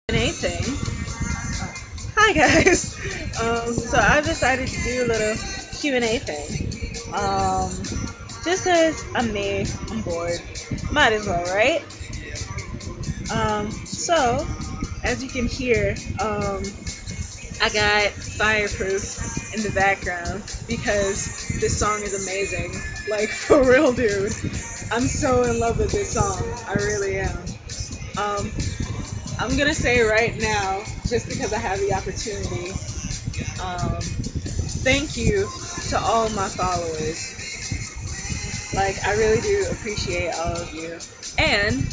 Q&A thing. Hi guys. So I've decided to do a little Q&A thing. Just cause I'm me, I'm bored. Might as well, right? So as you can hear, I got Fireproof in the background because this song is amazing. Like for real, dude. I'm so in love with this song. I really am. Um, I'm gonna say right now, just because I have the opportunity, thank you to all my followers. Like, I really do appreciate all of you. And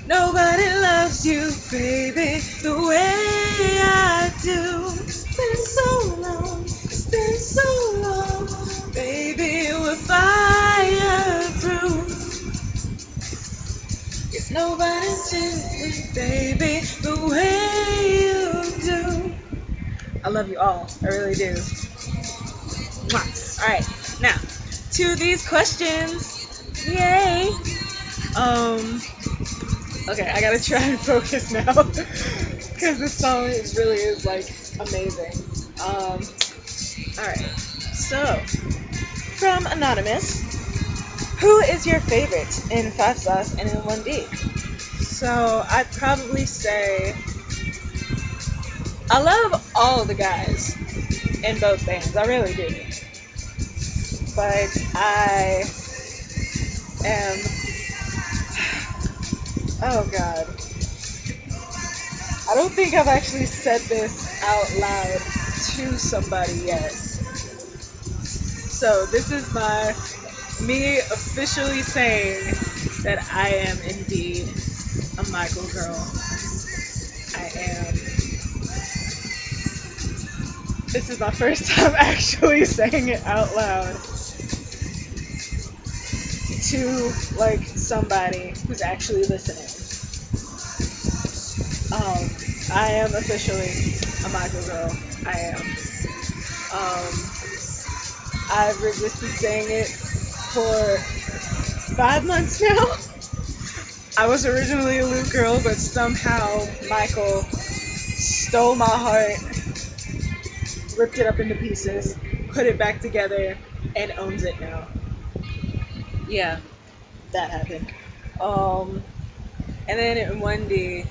nobody loves you, baby, the way I do. It's been so long, baby, we're fireproof. Nobody did baby, the way you do. I love you all. I really do. Mwah. All right, now to these questions. Yay. Okay, I gotta try and focus now because this song really is like amazing. All right. So from Anonymous, who is your favorite in Five Sauce and in 1D? So I'd probably say I love all the guys in both bands. I really do. But I am. Oh God. I don't think I've actually said this out loud to somebody yet. So this is me officially saying that I am indeed a Michael girl. I am. This is my first time actually saying it out loud to like somebody who's actually listening. I am officially a Michael girl. I am. I've resisted saying it for 5 months now. I was originally a Luke girl, but somehow Michael stole my heart, ripped it up into pieces, put it back together, and owns it now. Yeah, that happened. And then in 1D,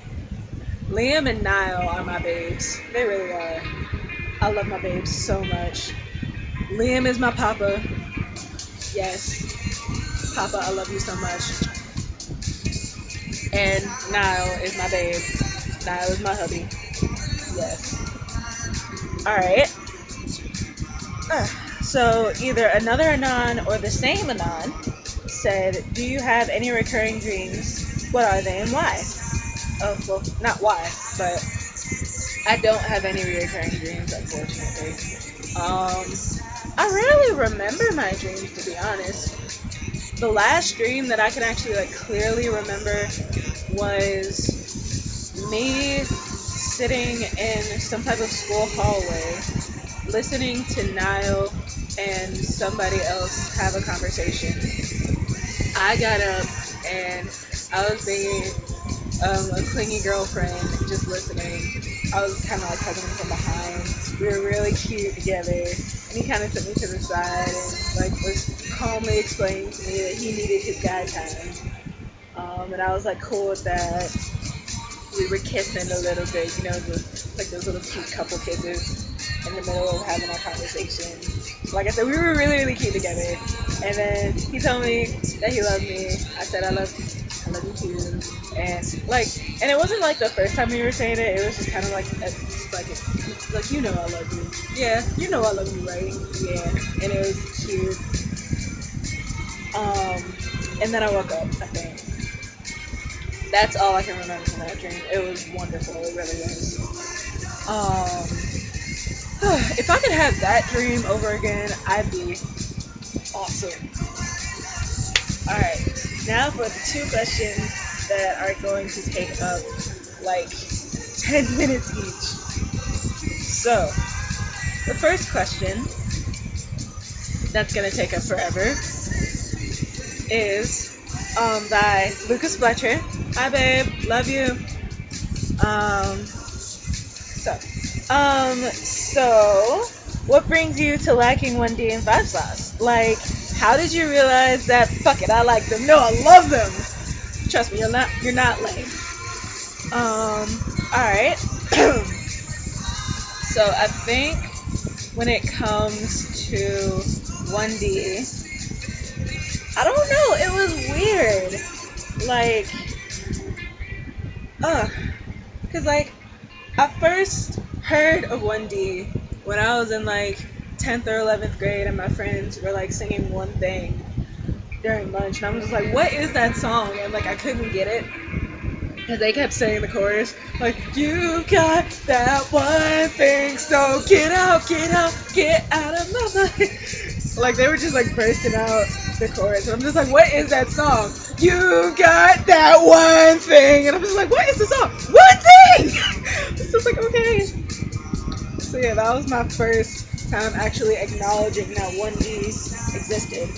Liam and Niall are my babes. They really are. I love my babes so much. Liam is my papa. Yes, Papa, I love you so much. And Niall is my babe. Niall is my hubby. Yes. Alright. So either another Anon or the same Anon said, do you have any recurring dreams? What are they and why? Oh, well, not why, but I don't have any recurring dreams, unfortunately. I rarely remember my dreams, to be honest. The last dream that I can actually like clearly remember was me sitting in some type of school hallway listening to Niall and somebody else have a conversation. I got up and I was being a clingy girlfriend, just listening. I was kind of like hugging him from behind. We were really cute together, and he kind of took me to the side and like was calmly explaining to me that he needed his guy time. And I was like cool with that. We were kissing a little bit, like those little cute couple kisses in the middle of having our conversation. Like I said, we were really, really cute together. And then he told me that he loved me. I said, I love you too. And it wasn't like the first time we were saying it. It was just kind of like, I love you. Yeah, I love you, right? Yeah. And it was cute. And then I woke up, I think. That's all I can remember from that dream. It was wonderful. It really was. If I could have that dream over again, I'd be awesome. Alright, now for the two questions that are going to take up like 10 minutes each. So, the first question that's going to take up forever is by Lucas Fletcher. Hi babe, love you. So, what brings you to liking 1D and 5 Sauce? Like, how did you realize that, fuck it, I like them? No, I love them! Trust me, you're not lame. Alright. So, I think when it comes to 1D, I don't know, it was weird. Like, cause like, I first heard of 1D when I was in like 10th or 11th grade and my friends were like singing One Thing during lunch and I was just like, what is that song? And like I couldn't get it because they kept saying the chorus like, you got that one thing, so get out of my mind. Like they were just like bursting out the chorus and I'm just like, what is that song? You got that one thing, and I'm just like, what is the song? One thing. It's just like, okay. So yeah, that was my first time actually acknowledging that 1D existed.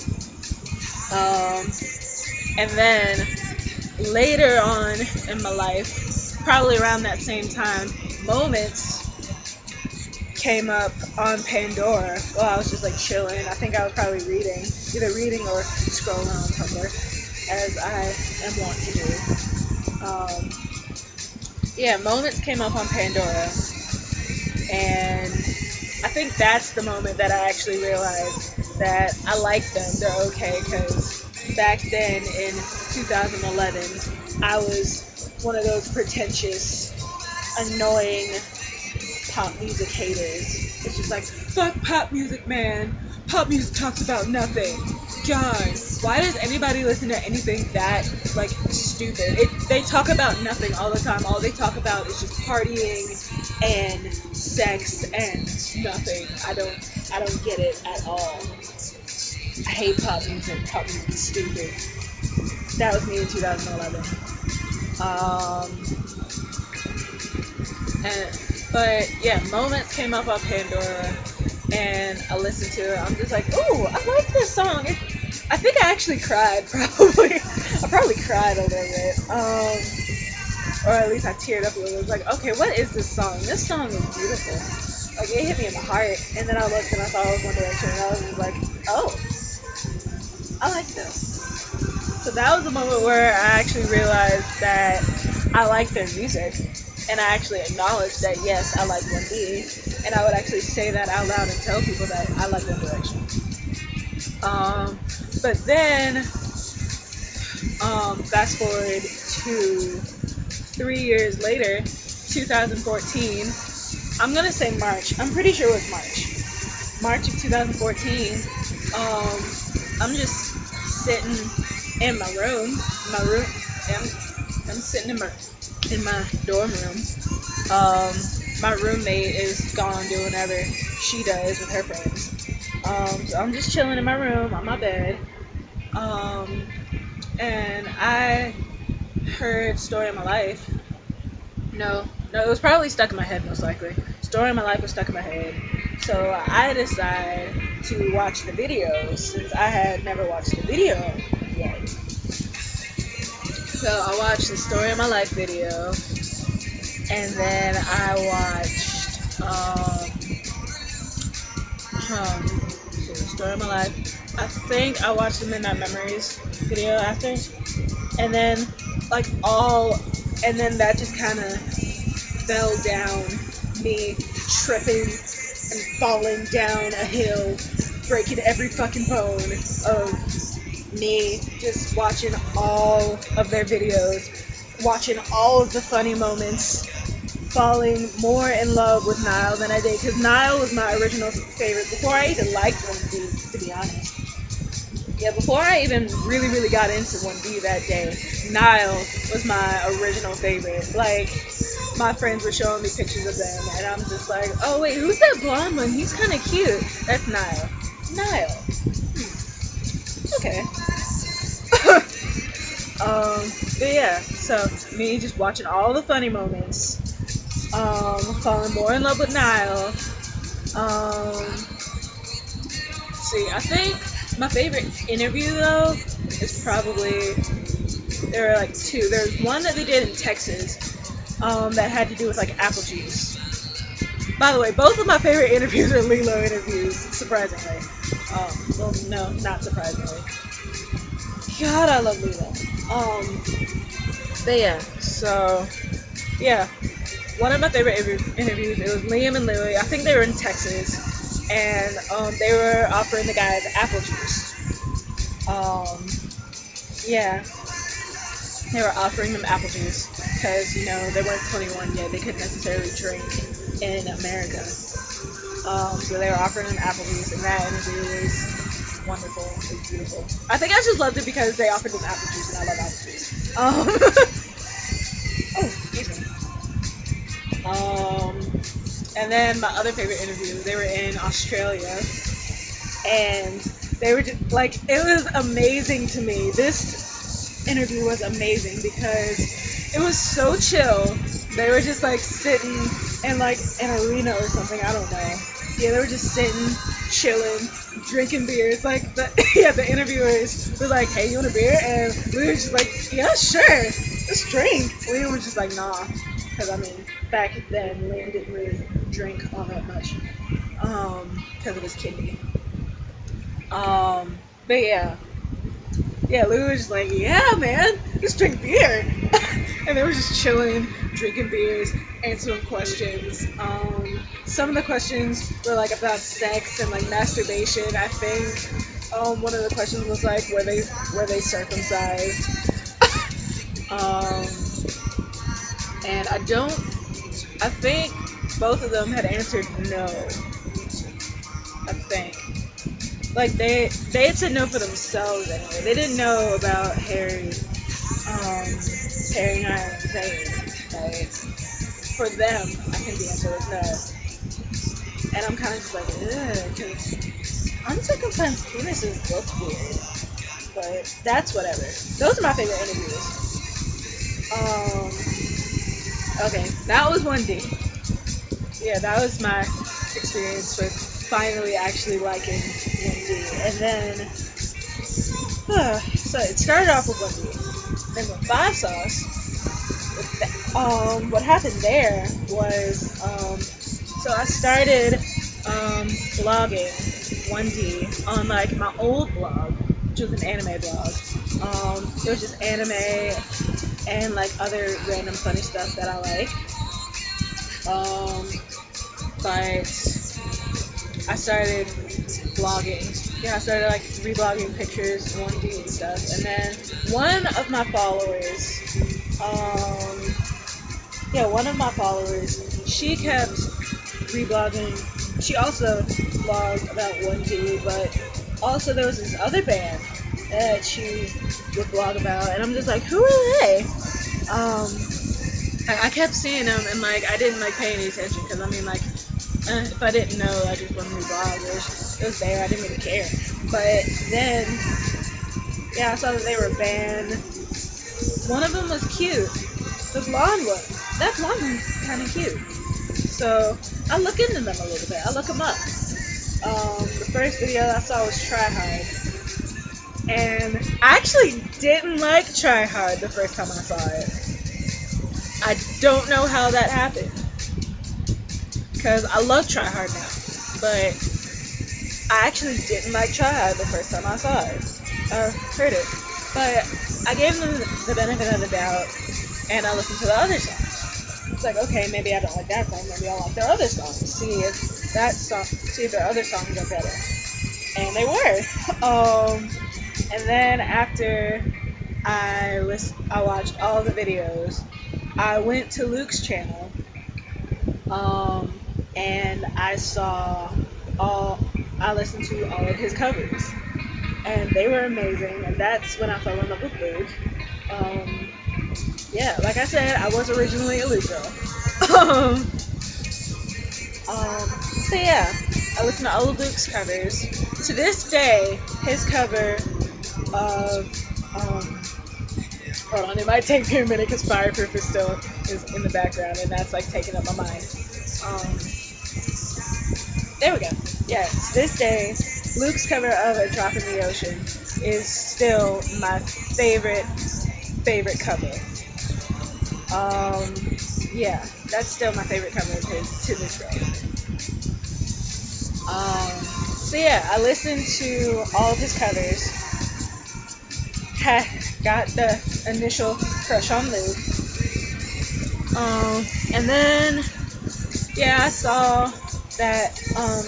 And then later on in my life, probably around that same time, Moments came up on Pandora while I was just like chilling. I think I was probably either reading or scrolling on Tumblr, as I am wont to do. Yeah, Moments came up on Pandora, and I think that's the moment that I actually realized that I like them. They're okay, because back then in 2011, I was one of those pretentious, annoying pop music haters. It's just like, fuck pop music, man. Pop music talks about nothing. God, why does anybody listen to anything that, like, stupid? They talk about nothing all the time. All they talk about is just partying and sex and nothing. I don't get it at all. I hate pop music. Pop music is stupid. That was me in 2011. But yeah, Moments came up on Pandora, and I listened to it. I'm just like, ooh, I like this song. I think I actually cried, probably. I probably cried a little bit. Or at least I teared up a little. It was like, okay, what is this song? This song is beautiful. Like, it hit me in my heart. And then I looked and I thought it was One Direction, and I was just like, oh, I like this. So that was the moment where I actually realized that I like their music. And I actually acknowledged that, yes, I like 1D. And I would actually say that out loud and tell people that I like One Direction. But then, fast forward to 3 years later, 2014, I'm going to say March. I'm pretty sure it was March. March of 2014, I'm just sitting in my room. I'm sitting in my dorm room. My roommate is gone doing whatever she does with her friends. So I'm just chilling in my room on my bed. And I heard Story of My Life. No, it was probably stuck in my head most likely. Story of My Life was stuck in my head. So I decided to watch the video since I had never watched the video yet. So I watched the Story of My Life video, and then I watched Story of My Life. I think I watched the Midnight Memories video after, and then and then that just kind of fell down, me tripping and falling down a hill, breaking every fucking bone of me just watching all of their videos, watching all of the funny moments, falling more in love with Niall than I did, because Niall was my original favorite before I even liked 1D, to be honest. Yeah, before I even really got into 1D that day, Niall was my original favorite. Like, my friends were showing me pictures of them, and I'm just like, oh wait, who's that blonde one? He's kind of cute. That's Niall. Okay. But yeah, so me just watching all the funny moments, falling more in love with Niall. See, I think my favorite interview though is probably, there were like two. There's one that they did in Texas, that had to do with like apple juice. By the way, both of my favorite interviews are Lilo interviews, surprisingly. Well, no, not surprisingly. God, I love Lilo. But yeah, so yeah, one of my favorite interviews. It was Liam and Lily. I think they were in Texas, and they were offering the guys apple juice. Um, yeah, they were offering them apple juice because they weren't 21 yet. They couldn't necessarily drink in America. So they were offering them apple juice, and that interview was wonderful. It was beautiful. I think I just loved it because they offered them apple juice, and I love apple juice. Oh, excuse me. And then my other favorite interview, they were in Australia, and they were just like, it was amazing to me. This interview was amazing because it was so chill. They were just like sitting in like an arena or something. I don't know. Yeah, they were just sitting, chilling, drinking beers. Like the interviewers were like, "Hey, you want a beer?" And we were just like, "Yeah, sure, let's drink." Liam was just like, "Nah," because I mean, back then Liam didn't really drink all that much, because of his kidney. But yeah, Lou was just like, "Yeah, man, let's drink beer," and they were just chilling, drinking beers, answering questions. Some of the questions were like about sex and like masturbation. I think one of the questions was like, were they circumcised? um, and I think both of them had answered no. I think. Like they had said no for themselves anyway. They didn't know about Harry and Zayn. Like for them, I think the answer was no. And I'm kind of just like, ugh, because uncircumcised penises look weird. But that's whatever. Those are my favorite interviews. Okay, that was 1D. Yeah, that was my experience with finally actually liking 1D. And then, so it started off with 1D. Then with 5 sauce, what happened there was, so I started blogging 1D on like my old blog, which was an anime blog. It was just anime and like other random funny stuff that I like. But I started blogging. Yeah, I started like reblogging pictures, 1D and stuff. And then one of my followers, she kept reblogging. She also blogged about 1D, but also there was this other band that she would blog about, and I'm just like, who are they? I kept seeing them, and like I didn't like pay any attention because I mean like if I didn't know, I just wouldn't reblog. It was there. I didn't really care. But then yeah, I saw that they were a band. One of them was cute. The blonde one. That blonde one's kind of cute. So I look into them a little bit. I look them up. The first video I saw was Try Hard. And I actually didn't like Try Hard the first time I saw it. I don't know how that happened. Because I love Try Hard now. But I actually didn't like Try Hard the first time I saw it. Heard it. But I gave them the benefit of the doubt. And I listened to the other songs. It's like, okay, maybe I don't like that song. Maybe I'll like their other songs. See if their other songs are better. And they were. And then after I watched all the videos, I went to Luke's channel, and I listened to all of his covers, and they were amazing, and that's when I fell in love with Luke. Yeah, like I said, I was originally a Luke girl. So yeah, I listened to all of Luke's covers. To this day, his cover of hold on, it might take me a minute because Fireproof is in the background, and that's like taking up my mind. There we go. Yeah, to this day, Luke's cover of A Drop in the Ocean is still my favorite cover. Yeah, That's still my favorite cover of his to this day. So yeah, I listened to all of his covers. Got the initial crush on Luke. And then yeah, I saw that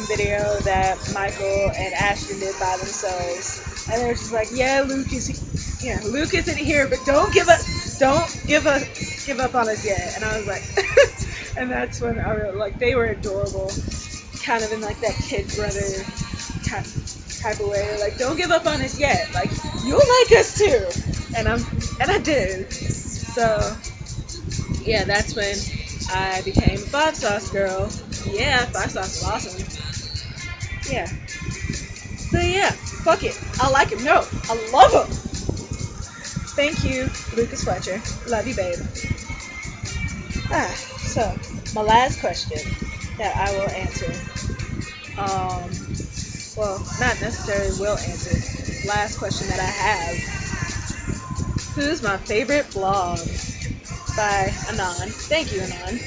video that Michael and Ashton did by themselves, and they were just like, yeah, Luke isn't here, but don't give up on us yet. And I was like, and that's when I really, like, they were adorable, kind of in like that kid brother type of way, like, don't give up on us yet, like, you'll like us too. And I did. So yeah, that's when I became a 5 sauce girl. Yeah, 5 sauce is awesome. Yeah. So yeah, fuck it. I like him. No, I love him. Thank you, Lucas Fletcher. Love you, babe. So my last question that I will answer. Well, not necessarily will answer. Last question that I have. Who's my favorite blog? By Anon. Thank you, Anon.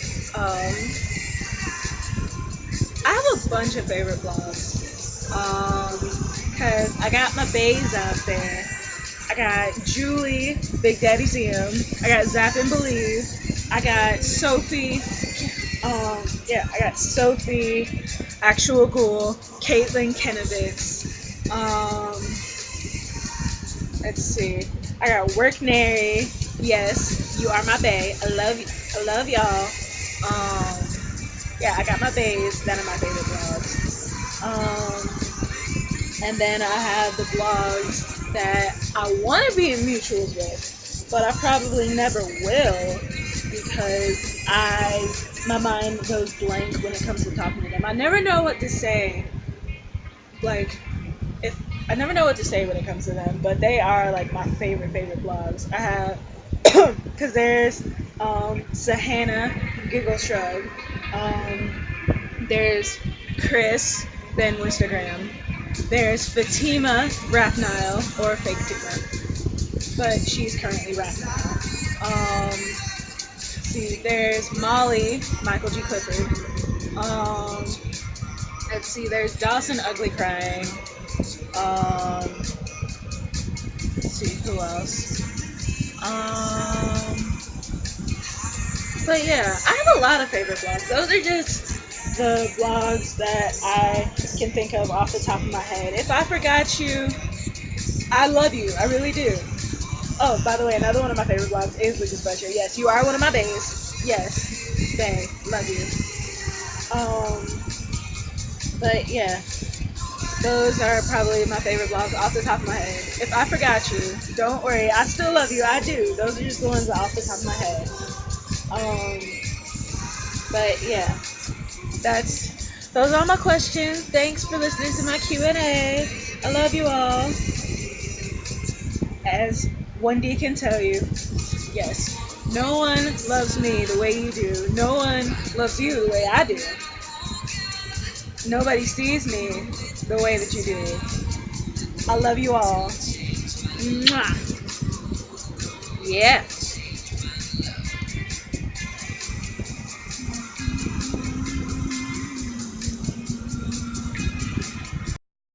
I have a bunch of favorite blogs. Cause I got my bays out there. I got Julie, Big Daddy Zim. I got Zap and Believe. I got Sophie. I got Sophie, Actual Ghoul, Caitlin Kenovitz. Let's see. I got Work Nary. Yes, you are my bae. I love y'all. I got my baes. That are my favorite blogs. And then I have the blogs that I want to be in mutuals with, but I probably never will because my mind goes blank when it comes to talking to them. I never know what to say. I never know what to say when it comes to them, but they are like my favorite blogs. I have, because there's Sahana, Giggle Shrug, there's Chris, Ben Wistergram, there's Fatima, Rap Nile, or Fake Tima, but she's currently Rap Nile. There's Molly, Michael G. Clifford. Let's see, there's Dawson Ugly Crying. Let's see, who else? But yeah, I have a lot of favorite blogs. Those are just the blogs that I can think of off the top of my head. If I forgot you, I love you. I really do. Oh, by the way, another one of my favorite blogs is Lucas Fletcher. Yes, you are one of my baes. Yes, bae, love you. But yeah, those are probably my favorite blogs off the top of my head. If I forgot you, don't worry. I still love you. I do. Those are just the ones off the top of my head. But yeah, those are my questions. Thanks for listening to my Q&A. I love you all. As 1D can tell you, yes, no one loves me the way you do. No one loves you the way I do. Nobody sees me the way that you do. I love you all. Mwah. Yeah.